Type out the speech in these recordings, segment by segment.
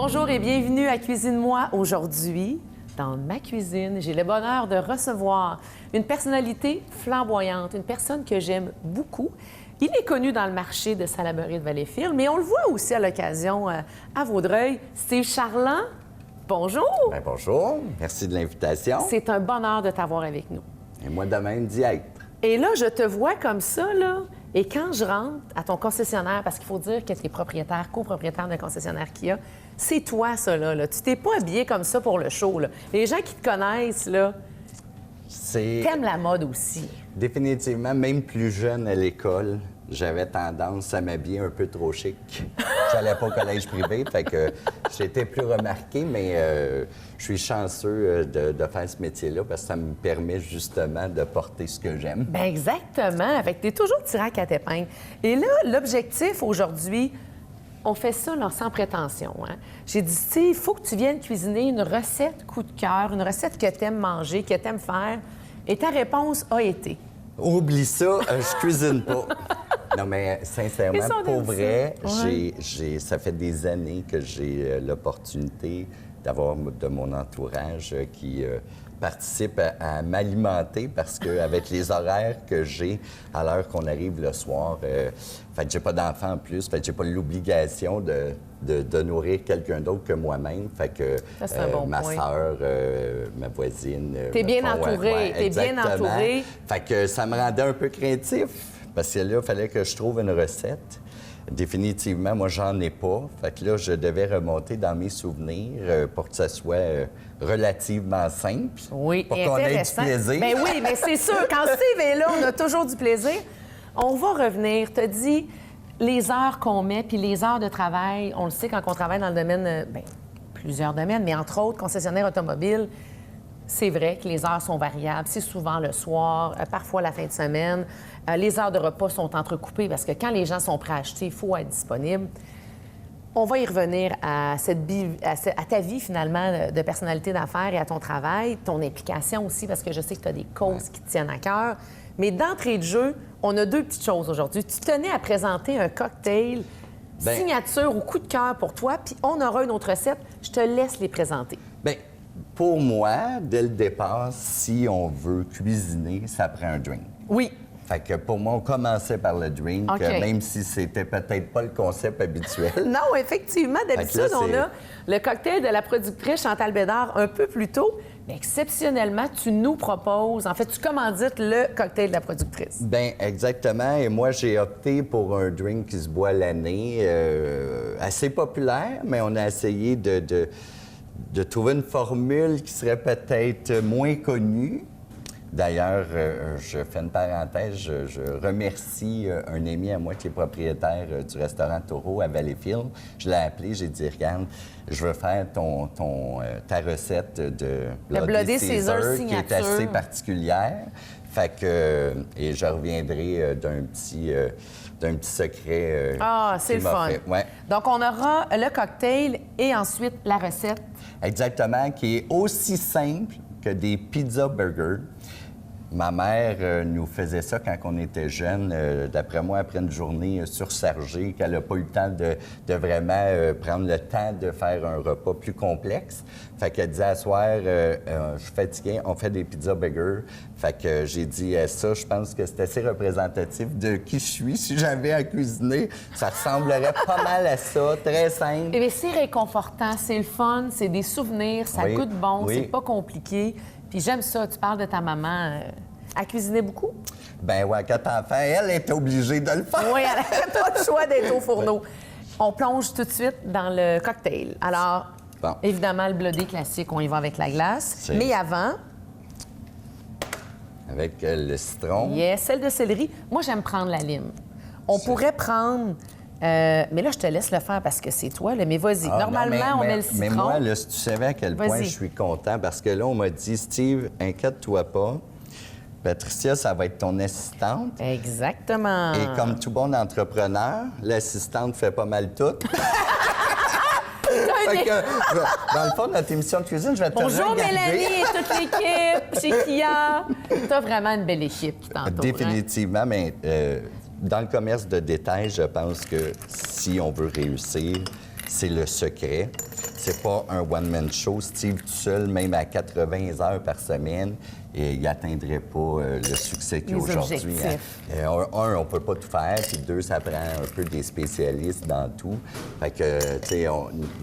Bonjour et bienvenue à Cuisine-moi. Aujourd'hui, dans ma cuisine, j'ai le bonheur de recevoir une personnalité flamboyante, une personne que j'aime beaucoup. Il est connu dans le marché de Salaberry de Valleyfield, mais on le voit aussi à l'occasion à Vaudreuil. Steve Charland, bonjour! Bien, bonjour, merci de l'invitation. C'est un bonheur de t'avoir avec nous. Et moi de même d'y être. Et là, je te vois comme ça, là. Et quand je rentre à ton concessionnaire, parce qu'il faut dire que tu es propriétaire, copropriétaire d'un concessionnaire Kia, c'est toi, ça, là. Tu t'es pas habillé comme ça pour le show, là. Les gens qui te connaissent, là, t'aimes la mode aussi. Définitivement, même plus jeune à l'école, j'avais tendance à m'habiller un peu trop chic. J'allais pas au collège privé, fait que j'étais plus remarqué, mais je suis chanceux de faire ce métier-là parce que ça me permet justement de porter ce que j'aime. Bien, exactement. Fait que t'es toujours tiré à quatre épingles. Et là, l'objectif aujourd'hui, on fait ça là, sans prétention. Hein? J'ai dit, tu sais, il faut que tu viennes cuisiner une recette coup de cœur, une recette que t'aimes manger, que t'aimes faire. Et ta réponse a été... Oublie ça, je cuisine pas. Non, mais sincèrement, pour vrai, ouais. ça fait des années que j'ai l'opportunité d'avoir de mon entourage qui participe à m'alimenter parce qu'avec les horaires que j'ai à l'heure qu'on arrive le soir, fait que j'ai pas d'enfant en plus, fait que j'ai pas l'obligation de nourrir quelqu'un d'autre que moi-même. Fait que ma sœur, ma voisine... T'es bien entouré, t'es bien entouré. Fait que ça me rendait un peu craintif parce que là, il fallait que je trouve une recette. Définitivement, moi, j'en ai pas. Fait que là, je devais remonter dans mes souvenirs pour que ça soit relativement simple. Oui, pour qu'on ait du plaisir. Bien oui, mais c'est sûr, quand Steve est là, on a toujours du plaisir. On va revenir. Tu as dit les heures qu'on met, puis les heures de travail. On le sait quand on travaille dans le domaine, bien, plusieurs domaines, mais entre autres, concessionnaire automobile. C'est vrai que les heures sont variables. C'est souvent le soir, parfois la fin de semaine. Les heures de repas sont entrecoupées parce que quand les gens sont prêts à acheter, il faut être disponible. On va y revenir à ta vie, finalement, de personnalité d'affaires et à ton travail, ton implication aussi, parce que je sais que tu as des causes qui te tiennent à cœur. Mais d'entrée de jeu, on a deux petites choses aujourd'hui. Tu tenais à présenter un cocktail signature ou coup de cœur pour toi, puis on aura une autre recette. Je te laisse les présenter. Bien, pour moi, dès le départ, si on veut cuisiner, ça prend un drink. Oui. Fait que pour moi, on commençait par le drink, même si c'était peut-être pas le concept habituel. Non, effectivement. D'habitude, on a le cocktail de la productrice Chantal Bédard un peu plus tôt. Mais exceptionnellement, tu nous proposes, en fait, tu commandites le cocktail de la productrice. Bien, exactement. Et moi, j'ai opté pour un drink qui se boit l'année, assez populaire, mais on a essayé de trouver une formule qui serait peut-être moins connue. D'ailleurs, je fais une parenthèse, je remercie un ami à moi qui est propriétaire du restaurant Taureau à Valleyfield. Je l'ai appelé, j'ai dit, regarde, je veux faire ta recette de Bloody Caesar qui est assez particulière. Fait que, et je reviendrai d'un petit secret. C'est le fun. Ouais. Donc, on aura le cocktail et ensuite la recette. Exactement, qui est aussi simple que des pizza burgers. Ma mère nous faisait ça quand on était jeunes. D'après moi, après une journée surchargée, qu'elle n'a pas eu le temps de vraiment prendre le temps de faire un repas plus complexe. Fait qu'elle disait, à soir, je suis fatiguée, on fait des pizza burgers. Fait que j'ai dit, ça, je pense que c'est assez représentatif de qui je suis. Si j'avais à cuisiner, ça ressemblerait pas mal à ça, très simple. Mais c'est réconfortant, c'est le fun, c'est des souvenirs, ça goûte bon, c'est pas compliqué. Puis j'aime ça, tu parles de ta maman. Elle cuisinait beaucoup? Ben ouais, quand enfant, elle était obligée de le faire. Oui, elle n'avait pas le choix d'être au fourneau. On plonge tout de suite dans le cocktail. Alors, évidemment, le Bloody classique, on y va avec la glace. Mais avant... Avec le citron. Yes, celle de céleri. Moi, j'aime prendre la lime. On pourrait prendre... mais là, je te laisse le faire parce que c'est toi. Là. Mais vas-y. Normalement, on met le citron. Mais moi, là, si tu savais à quel point je suis content, parce que là, on m'a dit, Steve, inquiète-toi pas. Patricia, ça va être ton assistante. Exactement. Et comme tout bon entrepreneur, l'assistante fait pas mal tout. Fait que, dans le fond de notre émission de cuisine, je vais te regarder. Bonjour Mélanie et toute l'équipe chez Kia. Tu as vraiment une belle équipe qui t'entoure. Définitivement, mais dans le commerce de détail, je pense que si on veut réussir, c'est le secret. c'est pas un one-man show. Steve tout seul, même à 80 heures par semaine, il n'atteindrait pas le succès qu'il y a aujourd'hui. Hein. On peut pas tout faire, puis deux, ça prend un peu des spécialistes dans tout. Fait que, tu sais,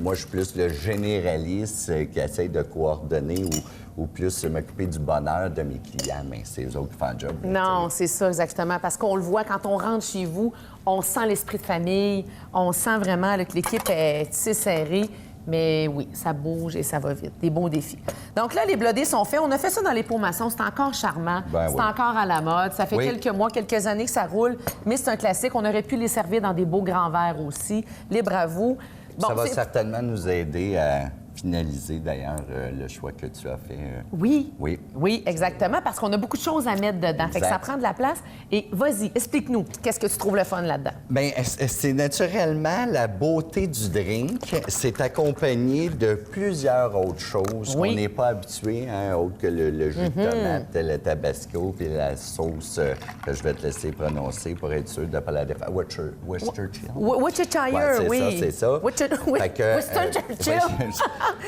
moi, je suis plus le généraliste qui essaie de coordonner ou plus m'occuper du bonheur de mes clients, mais c'est eux autres qui font le job. Non, c'est ça, exactement. Parce qu'on le voit quand on rentre chez vous, on sent l'esprit de famille, on sent vraiment là, que l'équipe est tissée serrée. Mais oui, ça bouge et ça va vite. Des beaux défis. Donc là, les blodés sont faits. On a fait ça dans les pots maçons. C'est encore charmant. C'est encore à la mode. Ça fait quelques mois, quelques années que ça roule. Mais c'est un classique. On aurait pu les servir dans des beaux grands verres aussi. Libre à vous. Bon, ça va certainement nous aider à finaliser, d'ailleurs, le choix que tu as fait. Oui. Oui, exactement, parce qu'on a beaucoup de choses à mettre dedans. Fait que ça prend de la place. Et vas-y, explique-nous, qu'est-ce que tu trouves le fun là-dedans? Bien, c'est naturellement la beauté du drink. C'est accompagné de plusieurs autres choses qu'on n'est pas habitué, hein, autre que le jus de tomate, le tabasco, puis la sauce que je vais te laisser prononcer pour être sûr de ne pas la défaire. Worcestershire. Worcestershire, oui. C'est ça. Worcestershire.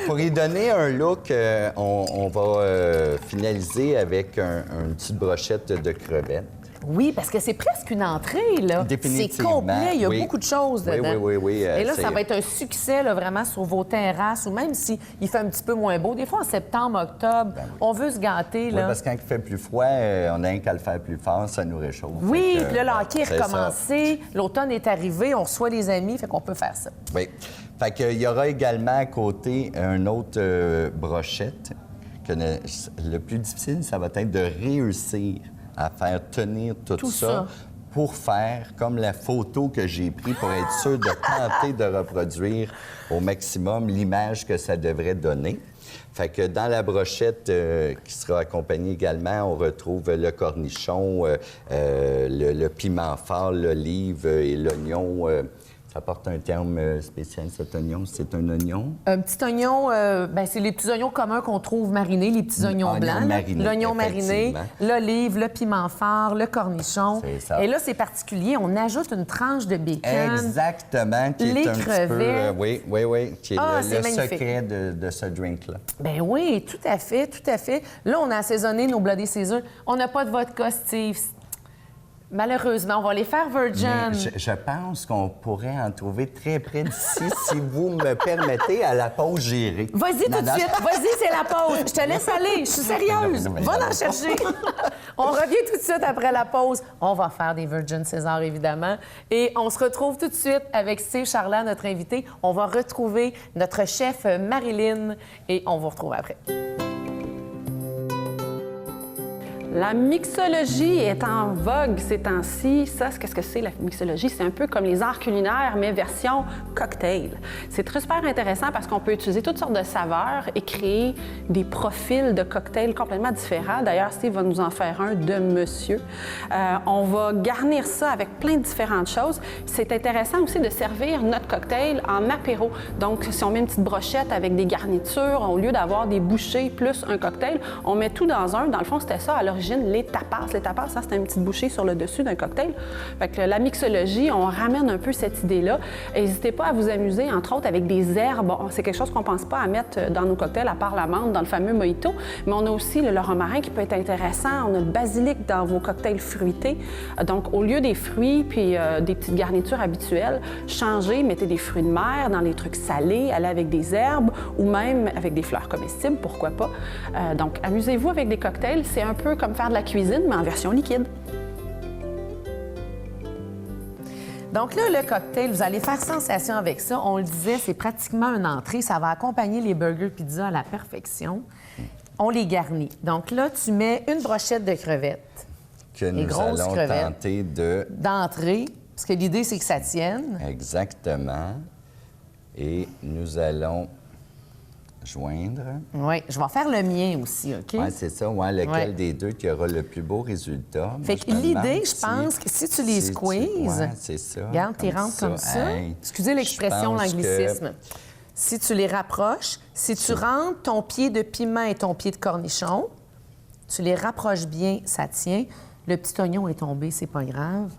Pour y donner un look, on va finaliser avec une petite brochette de crevettes. Oui, parce que c'est presque une entrée, là. Définitivement. C'est complet, il y a beaucoup de choses dedans. Oui. Et là, ça va être un succès, là, vraiment, sur vos terrasses, ou même s'il fait un petit peu moins beau. Des fois, en septembre, octobre, on veut se gâter, là. Oui, parce que quand il fait plus froid, on a un qu'à le faire plus fort, ça nous réchauffe. Oui, puis là, l'hockey est recommencé, l'automne est arrivé, on reçoit les amis, fait qu'on peut faire ça. Oui. Fait qu'il y aura également à côté une autre brochette. Que le plus difficile, ça va être de réussir à faire tenir tout ça pour faire comme la photo que j'ai prise pour être sûr de tenter de reproduire au maximum l'image que ça devrait donner. Fait que dans la brochette qui sera accompagnée également, on retrouve le cornichon, le piment fort, l'olive et l'oignon. Ça porte un terme spécial, cet oignon. C'est un oignon? Un petit oignon, c'est les petits oignons communs qu'on trouve marinés, les petits oignons blancs. L'oignon mariné, l'olive, le piment fort, le cornichon. C'est ça. Et là, c'est particulier. On ajoute une tranche de bacon. Exactement. Qui les est un crevettes. Petit peu, oui. Qui est le magnifique. secret de ce drink-là. Ben oui, tout à fait. Là, on a assaisonné nos Bloody Caesar. On n'a pas de vodka, Steve. Malheureusement, on va les faire virgin. Mais je pense qu'on pourrait en trouver très près d'ici si vous me permettez à la pause gérer. Vas-y tout de suite. Vas-y, c'est la pause. Je te laisse aller. Je suis sérieuse. Va en chercher. On revient tout de suite après la pause. On va faire des Virgin César, évidemment. Et on se retrouve tout de suite avec Steve Charland, notre invité. On va retrouver notre chef Marilyn et on vous retrouve après. La mixologie est en vogue ces temps-ci. Ça, qu'est-ce que c'est la mixologie? C'est un peu comme les arts culinaires, mais version cocktail. C'est super intéressant parce qu'on peut utiliser toutes sortes de saveurs et créer des profils de cocktails complètement différents. D'ailleurs, Steve va nous en faire un de monsieur. On va garnir ça avec plein de différentes choses. C'est intéressant aussi de servir notre cocktail en apéro. Donc, si on met une petite brochette avec des garnitures, au lieu d'avoir des bouchées plus un cocktail, on met tout dans un. Dans le fond, c'était ça à l'origine. Les tapas. Les tapas, ça, c'est une petite bouchée sur le dessus d'un cocktail. Fait que la mixologie, on ramène un peu cette idée-là. N'hésitez pas à vous amuser, entre autres, avec des herbes. Bon, c'est quelque chose qu'on ne pense pas à mettre dans nos cocktails, à part la menthe, dans le fameux mojito. Mais on a aussi le romarin qui peut être intéressant. On a le basilic dans vos cocktails fruités. Donc, au lieu des fruits puis des petites garnitures habituelles, changez, mettez des fruits de mer dans les trucs salés, allez avec des herbes ou même avec des fleurs comestibles, pourquoi pas. Donc, amusez-vous avec des cocktails. C'est un peu comme faire de la cuisine, mais en version liquide. Donc là, le cocktail, vous allez faire sensation avec ça. On le disait, c'est pratiquement une entrée. Ça va accompagner les burgers pizza à la perfection. On les garnit. Donc là, tu mets une brochette de crevettes. Que nous allons tenter d'entrer, parce que l'idée, c'est que ça tienne. Exactement. Et nous allons joindre. Oui, je vais faire le mien aussi, OK? Oui, c'est ça. Ouais, lequel des deux qui aura le plus beau résultat? Fait que l'idée, je pense que si tu les squeezes... Oui, c'est ça. Regarde, tu rentres comme ça. Hey, excusez l'expression, l'anglicisme. Si tu les rapproches, si tu rentres ton pied de piment et ton pied de cornichon, tu les rapproches bien, ça tient. Le petit oignon est tombé, c'est pas grave.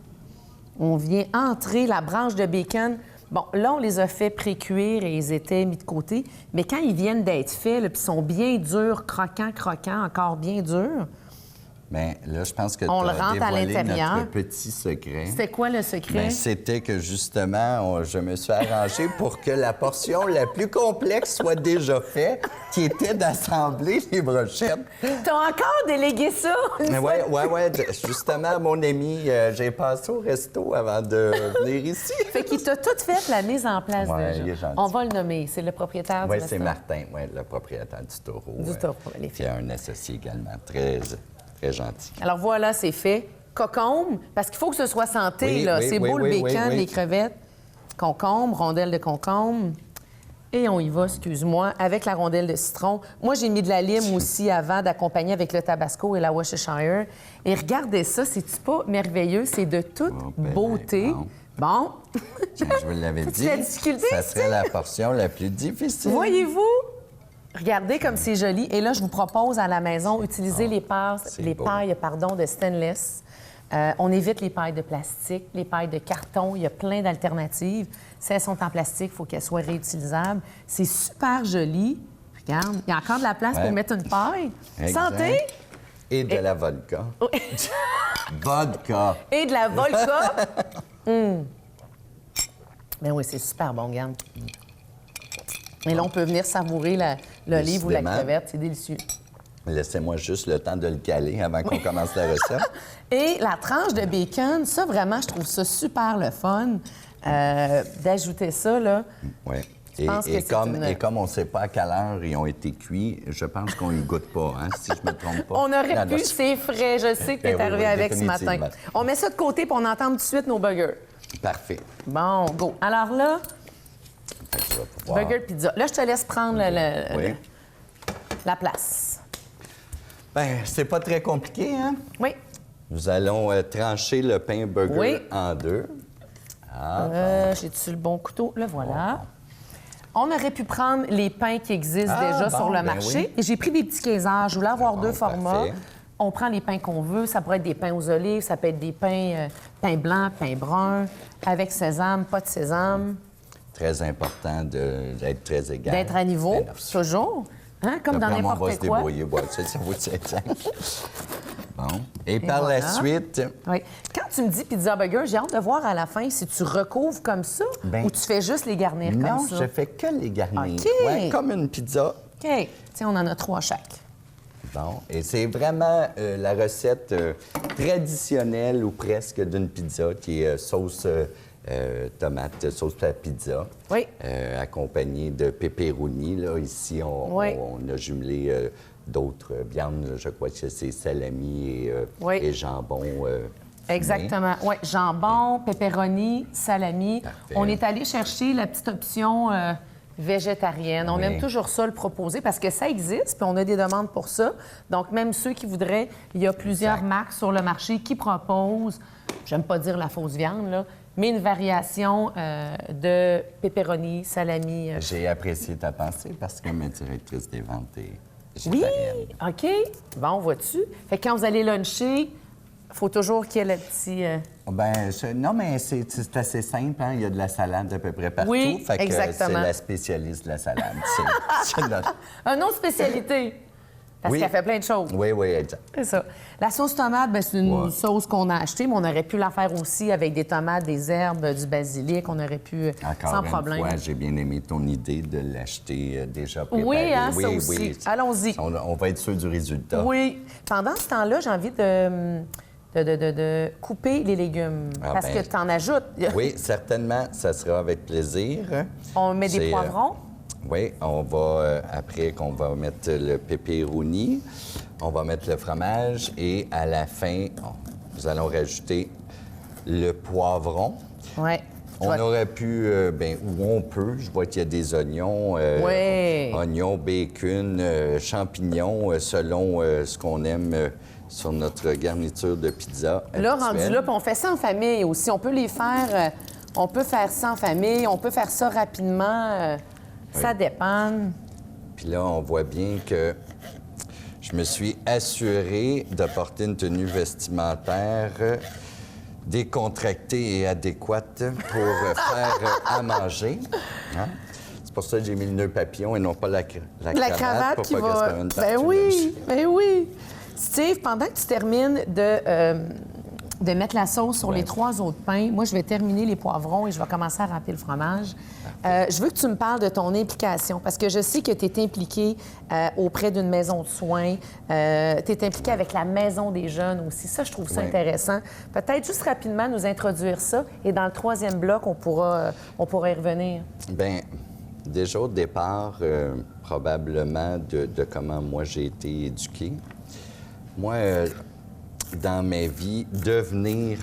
On vient entrer la branche de bacon. Bon, là, on les a fait pré-cuire et ils étaient mis de côté. Mais quand ils viennent d'être faits, là, puis ils sont bien durs, croquants, encore bien durs, Mais là, je pense que On tu le as rentre à dévoilé l'intérieur. notre petit secret. c'était quoi le secret? Ben, c'était que, justement, je me suis arrangé pour que la portion la plus complexe soit déjà faite, qui était d'assembler les brochettes. T'as encore délégué ça? Mais ouais. Justement, mon ami, j'ai passé au resto avant de venir ici. Fait qu'il t'a tout fait la mise en place Ouais, déjà. il est gentil. On va le nommer. C'est le propriétaire du Oui, restaurant. c'est Martin, le propriétaire du Taureau. Du Taureau, les Qui a un associé également, très gentil. Alors voilà, c'est fait. Concombre, parce qu'il faut que ce soit santé, Oui, là. oui, C'est oui, beau oui, le bacon, oui, oui. les crevettes. Concombre, rondelle de concombre. Et on y va, excuse-moi, avec la rondelle de citron. Moi, j'ai mis de la lime aussi avant d'accompagner avec le tabasco et la Worcestershire. Et regardez ça, c'est-tu pas merveilleux? C'est de toute Oh, ben, beauté. Bon. Tiens, je vous l'avais dit, la difficulté, ça tu serait sais? la portion la plus difficile. Voyez-vous? Regardez comme c'est joli. Et là, je vous propose à la maison, utiliser les beau. pailles de stainless. On évite les pailles de plastique, les pailles de carton. Il y a plein d'alternatives. Si elles sont en plastique, il faut qu'elles soient réutilisables. C'est super joli. Regarde, il y a encore de la place Ouais. pour mettre une paille. Exact. Santé! Et de la vodka. Vodka. Et de la vodka. Ben oui, c'est super bon, regarde. Et là, on peut venir savourer l'olive ou la Décidément. crevette. C'est délicieux. Laissez-moi juste le temps de le caler avant qu'on commence la recette. Et la tranche de bacon, ça, vraiment, je trouve ça super le fun d'ajouter ça, là. Oui. pense que c'est une- Et comme on ne sait pas à quelle heure ils ont été cuits, je pense qu'on ne goûte pas, hein, si je me trompe pas. On aurait Non, pu, non, c'est frais. Je sais que tu es Ben oui, arrivé oui, avec ce matin. définitivement. On met ça de côté pour on entend tout de suite nos burgers. Parfait. Bon, go. Alors là, Fait que je vais pouvoir- burger pizza. Là, je te laisse prendre Oui. la place. Ben, c'est pas très compliqué, hein? Oui. Nous allons trancher le pain burger Oui. en deux. J'ai-tu le bon couteau? Le voilà. On aurait pu prendre les pains qui existent Ah, déjà bon, sur le ben marché. oui. Et j'ai pris des petits caisards. Je voulais avoir Bon, deux formats. parfait. On prend les pains qu'on veut. Ça pourrait être des pains aux olives, ça peut être des pains, pain blanc, pain brun, avec sésame, pas de sésame, Très important d'être très égal. d'être à niveau, Ben non, toujours. Hein, comme dans D'après moi, on va se n'importe quoi. débrouiller. Ouais, ça vaut 7 ans. Bon. Et par la voilà. suite, Oui. Quand tu me dis pizza burger, j'ai hâte de voir à la fin si tu recouvres comme ça Ben, ou tu fais juste les garnir non, comme ça. je fais que les garnir. OK. Ouais, comme une pizza. OK. Tiens, on en a 3 chaque. Bon. Et c'est vraiment la recette traditionnelle ou presque d'une pizza qui est sauce tomate, sauce à pizza. Oui. Accompagnée de pepperoni. Là, ici, Oui. on a jumelé d'autres viandes. Je crois que c'est salami Oui. et jambon. Exactement. Oui, jambon, pepperoni, salami. Parfait. On est allé chercher la petite option végétarienne. On Oui. aime toujours ça le proposer parce que ça existe, puis on a des demandes pour ça. Donc, même ceux qui voudraient, il y a plusieurs Exact. marques sur le marché qui proposent, j'aime pas dire la fausse viande, là, mais une variation de pepperoni, salami. J'ai apprécié ta pensée parce que ma directrice des ventes est Oui, végétarienne. OK. Bon, vois-tu? Fait que quand vous allez luncher, il faut toujours qu'il y ait le petit... Non, mais c'est assez simple. Hein? Il y a de la salade à peu près partout. Oui, fait que exactement. c'est la spécialiste de la salade. C'est notre... Une autre spécialité. Parce Oui. qu'elle fait plein de choses. Oui, exact. C'est ça. La sauce tomate, ben, c'est une Ouais. sauce qu'on a achetée, mais on aurait pu la faire aussi avec des tomates, des herbes, du basilic. On aurait pu Encore sans une problème. fois, j'ai bien aimé ton idée de l'acheter déjà préparé. Oui, hein, ça aussi. Allons-y. On va être sûr du résultat. Oui. Pendant ce temps-là, j'ai envie de couper les légumes. Ah, parce ben, que tu en ajoutes. Oui, certainement, ça sera avec plaisir. On met des C'est, poivrons. Oui, on va, après qu'on va mettre le pepperoni, on va mettre le fromage et à la fin, nous allons rajouter le poivron. Oui. On aurait pu, ou on peut, je vois qu'il y a des oignons, Oui. oignons, bacon, champignons, selon ce qu'on aime sur notre garniture de pizza. Là, habituelle. rendu là, puis on fait ça en famille aussi. On peut les faire... on peut faire ça en famille, on peut faire ça rapidement. Ça dépend. Puis là, on voit bien que je me suis assuré de porter une tenue vestimentaire décontractée et adéquate pour faire à manger. Hein? C'est pour ça que j'ai mis le nœud papillon et non pas la cravate pour qui pas que ça soit une Ben oui, ben oui. Steve, pendant que tu termines de mettre la sauce sur les 3 autres pains, moi, je vais terminer les poivrons et je vais commencer à râper le fromage. Je veux que tu me parles de ton implication, parce que je sais que tu es impliqué auprès d'une maison de soins. Tu es impliqué avec la Maison des jeunes aussi. Ça, je trouve ça intéressant. Peut-être juste rapidement nous introduire ça. Et dans le 3e bloc, on pourra y revenir. Bien, déjà au départ, probablement de comment moi j'ai été éduqué. Moi, dans ma vie, devenir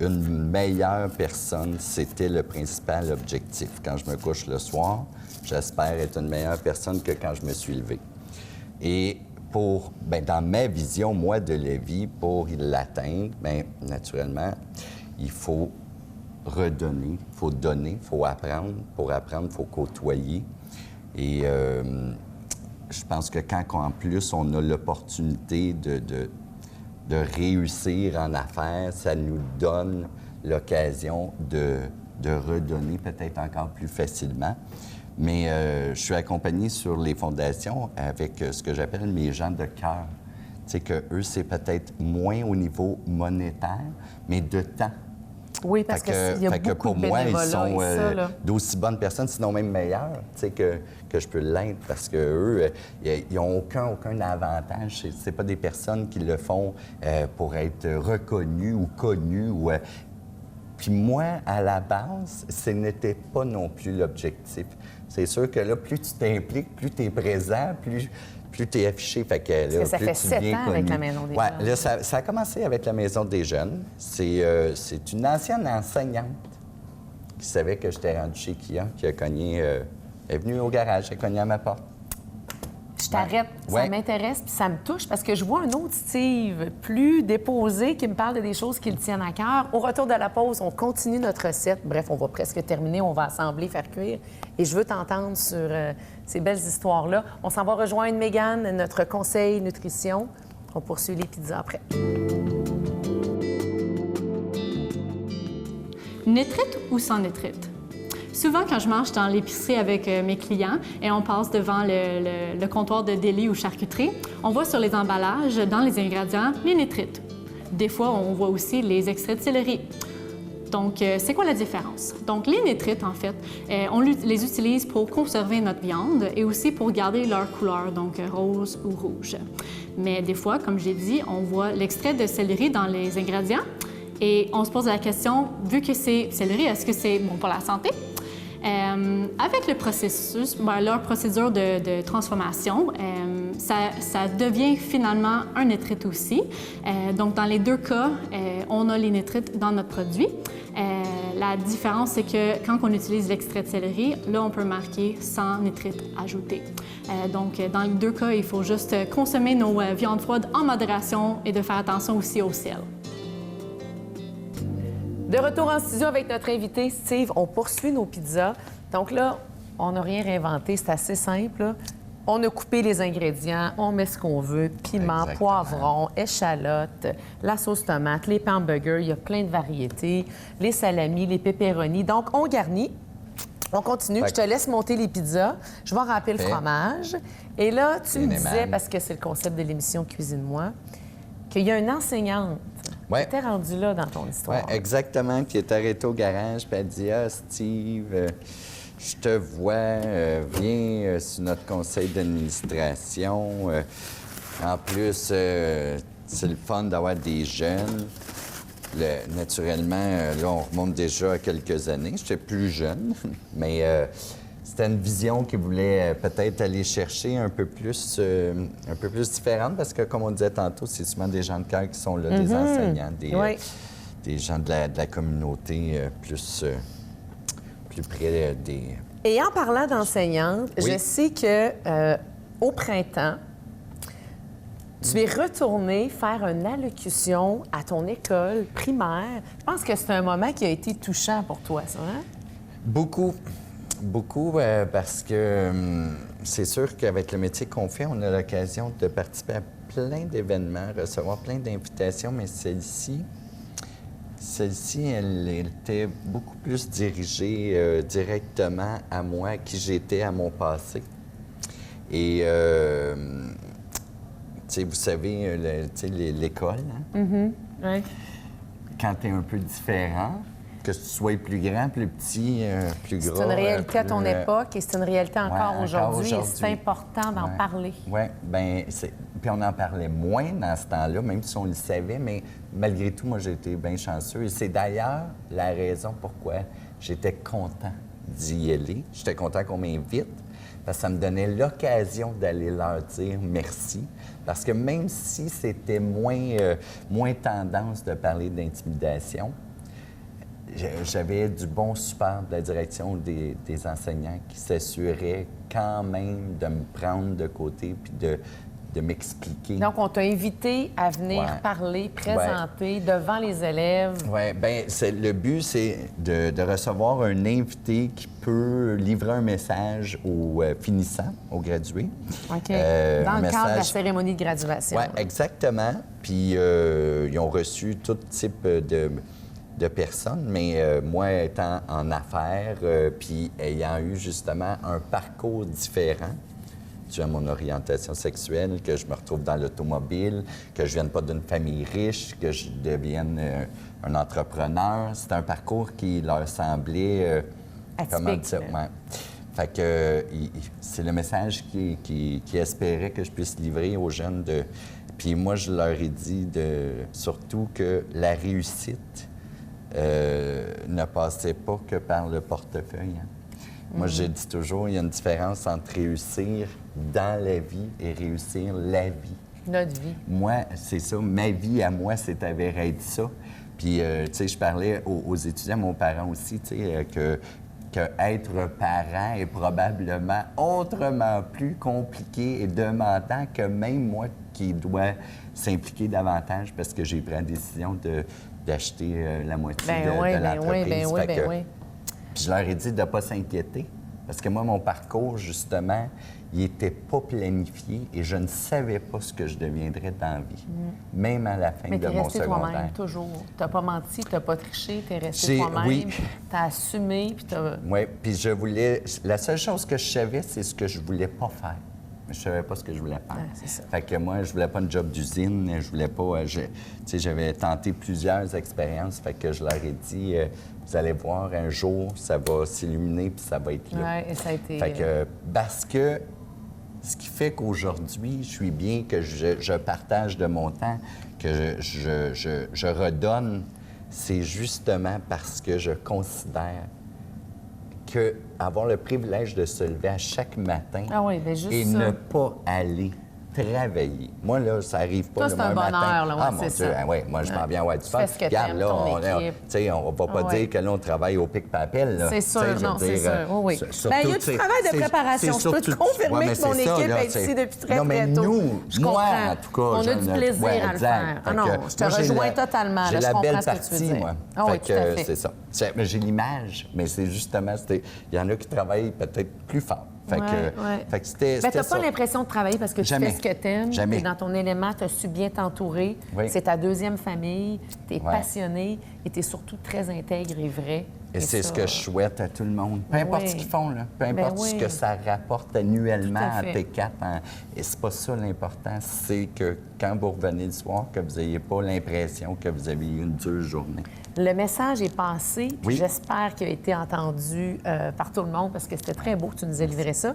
une meilleure personne, c'était le principal objectif. Quand je me couche le soir, j'espère être une meilleure personne que quand je me suis levé. Et dans ma vision, moi, de la vie, pour l'atteindre, bien, naturellement, il faut redonner, il faut donner, il faut apprendre. Pour apprendre, il faut côtoyer. Et je pense que quand, en plus, on a l'opportunité de réussir en affaires, ça nous donne l'occasion de redonner peut-être encore plus facilement. Mais je suis accompagné sur les fondations avec ce que j'appelle mes gens de cœur. Tu sais, qu'eux, c'est peut-être moins au niveau monétaire, mais de temps. Oui, parce qu'il y a beaucoup pour de moi, ils bénévolat sont et ça, là. d'aussi bonnes personnes, sinon même meilleures, tu sais, que je peux l'être, parce qu'eux, ils n'ont aucun avantage. C'est pas des personnes qui le font pour être reconnus ou connus. Puis moi, à la base, ce n'était pas non plus l'objectif. C'est sûr que là, plus tu t'impliques, plus tu es présent, plus tu es affiché. Fait que, là, parce que ça plus fait tu 7 deviens ans avec connu. la Maison des Ouais, jeunes. là, ça a commencé avec la Maison des jeunes. C'est une ancienne enseignante qui savait que j'étais rendu chez Kia, qui a cogné, est venue au garage, elle a cogné à ma porte. Je t'arrête, ça Ouais. m'intéresse puis ça me touche parce que je vois un autre Steve plus déposé qui me parle de des choses qui le tiennent à cœur. Au retour de la pause, on continue notre recette. Bref, on va presque terminer, on va assembler, faire cuire. Et je veux t'entendre sur ces belles histoires-là. On s'en va rejoindre Mégane, notre conseil nutrition. On poursuit les pizzas après. Nitrite ou sans nitrite? Souvent, quand je marche dans l'épicerie avec mes clients et on passe devant le comptoir de délit ou charcuterie, on voit sur les emballages, dans les ingrédients, les nitrites. Des fois, on voit aussi les extraits de céleri. Donc, c'est quoi la différence? Donc, les nitrites, en fait, on les utilise pour conserver notre viande et aussi pour garder leur couleur, donc rose ou rouge. Mais des fois, comme j'ai dit, on voit l'extrait de céleri dans les ingrédients et on se pose la question, vu que c'est céleri, est-ce que c'est bon pour la santé? Avec le processus, leur procédure de transformation, ça devient finalement un nitrite aussi. Donc, dans les 2 cas, on a les nitrites dans notre produit. La différence, c'est que quand on utilise l'extrait de céleri, là, on peut marquer sans nitrite ajouté. Donc, dans les 2 cas, il faut juste consommer nos viandes froides en modération et de faire attention aussi au sel. De retour en studio avec notre invité, Steve, on poursuit nos pizzas. Donc là, on n'a rien réinventé, c'est assez simple, là. On a coupé les ingrédients, on met ce qu'on veut, piment, Exactement. poivron, échalote, la sauce tomate, les hamburgers, il y a plein de variétés, les salamis, les pepperonis. Donc, on garnit. On continue. Fait Je te laisse monter les pizzas. Je vais râper le Fait. fromage. Et là, tu me Bien disais, aimable. parce que c'est le concept de l'émission Cuisine-moi, qu'il y a une enseignante Ouais. qui était rendue là dans ton histoire. Oui, exactement. Puis elle est arrêtée au garage, puis elle dit « Ah, Steve, je te vois, viens sur notre conseil d'administration. En plus, c'est le fun d'avoir des jeunes. » Naturellement, là, on remonte déjà à quelques années. J'étais plus jeune, mais c'était une vision qui voulait peut-être aller chercher un peu plus différente, parce que, comme on disait tantôt, c'est souvent des gens de cœur qui sont là, des enseignants, Oui. des gens de la communauté plus près des... Et en parlant d'enseignante, Oui. je sais que au printemps, tu es retournée faire une allocution à ton école primaire. Je pense que c'est un moment qui a été touchant pour toi, ça, hein? Beaucoup, parce que c'est sûr qu'avec le métier qu'on fait, on a l'occasion de participer à plein d'événements, recevoir plein d'invitations, mais celle-ci, Celle-ci, elle était beaucoup plus dirigée directement à moi, à qui j'étais, à mon passé. Et, tu sais, vous savez, l'école, hein? Ouais. Quand tu es un peu différent, que tu sois plus grand, plus petit, plus gras... C'est une réalité à ton plus, époque et c'est une réalité encore aujourd'hui. Et c'est aujourd'hui. important d'en Ouais. parler. Oui, bien, puis on en parlait moins dans ce temps-là, même si on le savait, mais malgré tout, moi, j'ai été bien chanceux. Et c'est d'ailleurs la raison pourquoi j'étais content d'y aller. J'étais content qu'on m'invite, parce que ça me donnait l'occasion d'aller leur dire merci. Parce que même si c'était moins tendance de parler d'intimidation, j'avais du bon support de la direction des enseignants qui s'assuraient quand même de me prendre de côté puis de m'expliquer. Donc, on t'a invité à venir Ouais. parler, présenter devant les élèves. Oui, bien, le but, c'est de recevoir un invité qui peut livrer un message aux finissants, aux gradués. OK. Un Dans le cadre de la message- cérémonie de graduation. Oui, exactement. Puis ils ont reçu tout type de personnes, mais moi étant en affaires, puis ayant eu justement un parcours différent dû à mon orientation sexuelle, que je me retrouve dans l'automobile, que je vienne pas d'une famille riche, que je devienne un entrepreneur. C'est un parcours qui leur semblait... comment dire? là. Ouais. Fait que c'est le message qui espérait que je puisse livrer aux jeunes. Puis moi, je leur ai dit surtout que la réussite ne passait pas que par le portefeuille. Hein. Moi, je dis toujours, il y a une différence entre réussir dans la vie et réussir la vie. Notre vie. Moi, c'est ça. Ma vie à moi, c'est avéré être ça. Puis, tu sais, je parlais aux étudiants, à mon parent aussi, tu sais, que être parent est probablement autrement plus compliqué et demandant que même moi qui dois s'impliquer davantage parce que j'ai pris la décision d'acheter la moitié de l'entreprise. Fait que- Puis je leur ai dit de ne pas s'inquiéter parce que moi, mon parcours, justement, il n'était pas planifié et je ne savais pas ce que je deviendrais dans la vie, même à la fin Mais de t'es mon resté secondaire. toi-même, toujours. T'as pas menti, t'as pas triché, t'es resté J'ai- toi-même. oui. T'as assumé, puis t'as... Oui, puis je voulais... La seule chose que je savais, c'est ce que je voulais pas faire. Mais je savais pas ce que je voulais faire. Ah, c'est ça. Fait que moi, je voulais pas une job d'usine, je voulais pas... tu sais, j'avais tenté plusieurs expériences, fait que je leur ai dit, vous allez voir, un jour, ça va s'illuminer, puis ça va être là. Ouais, et ça a été... Fait que, parce que ce qui fait qu'aujourd'hui, je suis bien, que je partage de mon temps, que je redonne, c'est justement parce que je considère que avoir le privilège de se lever à chaque matin Ah oui, bien juste et ça. ne pas aller travailler. Moi, là, ça arrive pas Toi, le c'est un matin. bonheur, là, ouais, ah, mon c'est Dieu, ça. hein, ouais, moi, je m'en viens avoir du fun. fais ce que Regarde, t'aimes, là, ton on équipe. va pas Ah ouais. dire que là, on travaille au pic-papel, là. C'est sûr, Tu sais, je veux non, c'est sûr. Oui, oui. surtout, Ben, il y a du tu sais, travail de c'est- préparation. c'est Je peux te surtout- confirmer Ouais, mais que mon c'est ça, équipe là, est ici c'est- depuis très, non, mais très tôt. nous, Je moi, comprends. en tout cas, On a je du ne- plaisir ouais, à le exact. faire. Ah Fait non, que je te moi, j'ai rejoins la- totalement. J'ai Là, je la comprends belle ce que tu partie, veux dire. moi. Ah oui, Fait tout à que fait. c'est ça. Mais j'ai l'image, mais c'est justement, il y en a qui travaillent peut-être plus fort. Fait que c'était Ben, t'as ça. pas l'impression de travailler parce que tu Jamais. fais ce que t'aimes. Jamais. T'es dans ton élément, tu as su bien t'entourer. Oui. C'est ta deuxième famille. Tu es Ouais. passionné et tu es surtout très intègre et vrai. Et c'est ça, ce que je souhaite à tout le monde. Peu importe oui. ce qu'ils font, là. Peu importe oui. ce que ça rapporte annuellement Tout à à fait. T4. Et c'est pas ça l'important. C'est que quand vous revenez le soir, que vous n'ayez pas l'impression que vous avez eu une dure journée. Le message est passé, puis Oui. j'espère qu'il a été entendu par tout le monde parce que c'était très beau que tu nous aies livré ça.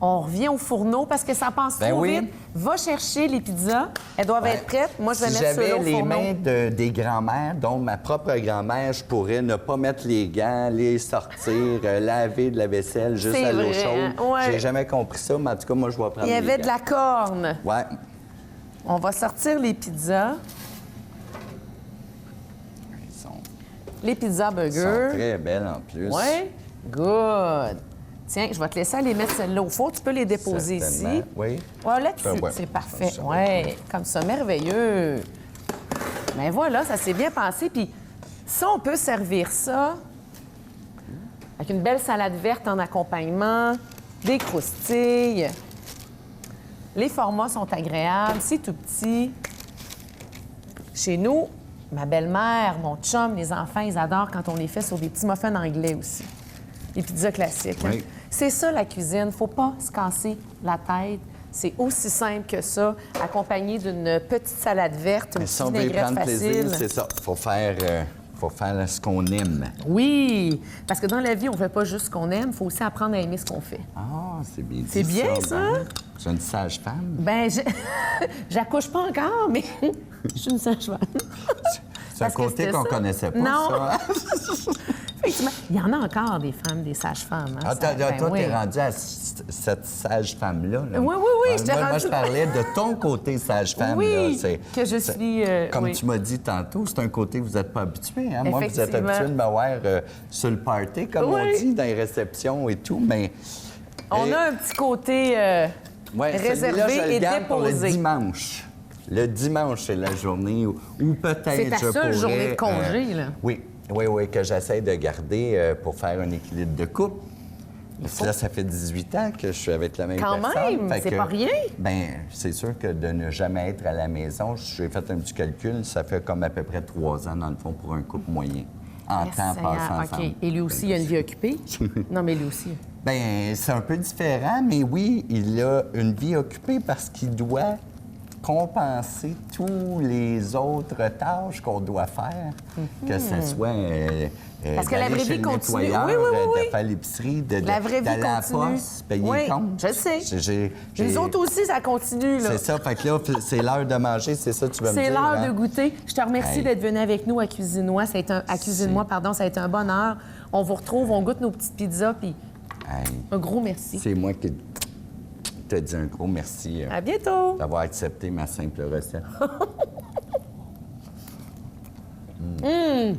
On revient au fourneau parce que ça passe Ben trop oui. vite. Va chercher les pizzas. Elles doivent être prêtes. Moi, je vais Si mettre ceux-là j'avais au les fourneau. mains des grands-mères, dont ma propre grand-mère, je pourrais ne pas mettre les gants, les sortir, laver de la vaisselle juste C'est à l'eau vrai, chaude. hein? Ouais. J'ai jamais compris ça, mais en tout cas, moi, je vais prendre Il y les avait de gants. la corne. Ouais. On va sortir les pizzas. Ils sont Les pizzas burgers. très belles en plus. Oui? Good. Tiens, je vais te laisser aller mettre celle-là au four. Tu peux les déposer Certainement. ici. Oui. Ouais, là-dessus, Ouais. c'est parfait. Ça, Oui, comme ça, merveilleux. Mais voilà, ça s'est bien passé. Puis ça, on peut servir ça avec une belle salade verte en accompagnement, des croustilles. Les formats sont agréables, c'est tout petit. Chez nous, ma belle-mère, mon chum, les enfants, ils adorent quand on les fait sur des petits muffins anglais aussi. Les pizzas classiques. Hein? Oui. C'est ça, la cuisine. Faut pas se casser la tête. C'est aussi simple que ça, accompagné d'une petite salade verte, une Mais petite si on veut y vinaigrette prendre plaisir, facile. c'est ça. Faut faire ce qu'on aime. Oui, parce que dans la vie, on fait pas juste ce qu'on aime, il faut aussi apprendre à aimer ce qu'on fait. Ah, c'est bien dit. C'est bien, ça? Ben. Je suis une sage-femme. Ben, j'accouche pas encore, mais je suis une sage-femme. C'est un Parce que côté c'était qu'on ça. connaissait pas, Non. ça. Effectivement, il y en a encore des femmes, des sages-femmes. Hein, Ah, ça- ben toi, oui. t'es rendu à cette sage-femme-là. Là. Oui, je t'ai moi, rendu je parlais de ton côté sage-femme. Oui, là. que je suis... Comme oui. tu m'as dit tantôt, c'est un côté que vous n'êtes pas habitué. Hein? Moi, vous êtes Effectivement. habitué de me voir sur le party, comme Oui. on dit, dans les réceptions et tout, mais... On a un petit côté Ouais, celui-là, je réservé le et garde pour le déposé. dimanche. Le dimanche, c'est la journée où peut-être C'est ta je seule pourrais, journée de congé, là. Oui, que j'essaie de garder pour faire un équilibre de couple. Parce que là, ça fait 18 ans que je suis avec la même Quand personne. même, Fait c'est que, pas rien. Bien, c'est sûr que de ne jamais être à la maison, j'ai fait un petit calcul, ça fait comme à peu près 3 ans, dans le fond, pour un couple moyen, en temps Seigneur, passé ensemble. OK. Et lui aussi, il a une vie occupée? Non, mais lui aussi. Bien, c'est un peu différent, mais oui, il a une vie occupée parce qu'il doit compenser tous les autres tâches qu'on doit faire, que ce soit Parce que la d'aller vraie chez vie le continue. nettoyeur, Oui, oui, oui, oui. de faire l'épicerie, La vraie vie d'aller à la continue. poste, payer Oui, les comptes. je sais. J'ai- Les autres aussi, ça continue, là. C'est ça, fait que là, c'est l'heure de manger, c'est ça que tu vas me dire. C'est l'heure hein? de goûter. Je te remercie Hey. d'être venu avec nous à Cuisine-moi. Ça a été à Cuisine-moi, pardon, ça a été un bonheur. On vous retrouve, on goûte nos petites pizzas, puis Hey, un gros merci. c'est moi qui te dis un gros merci À bientôt. d'avoir accepté ma simple recette. Hum.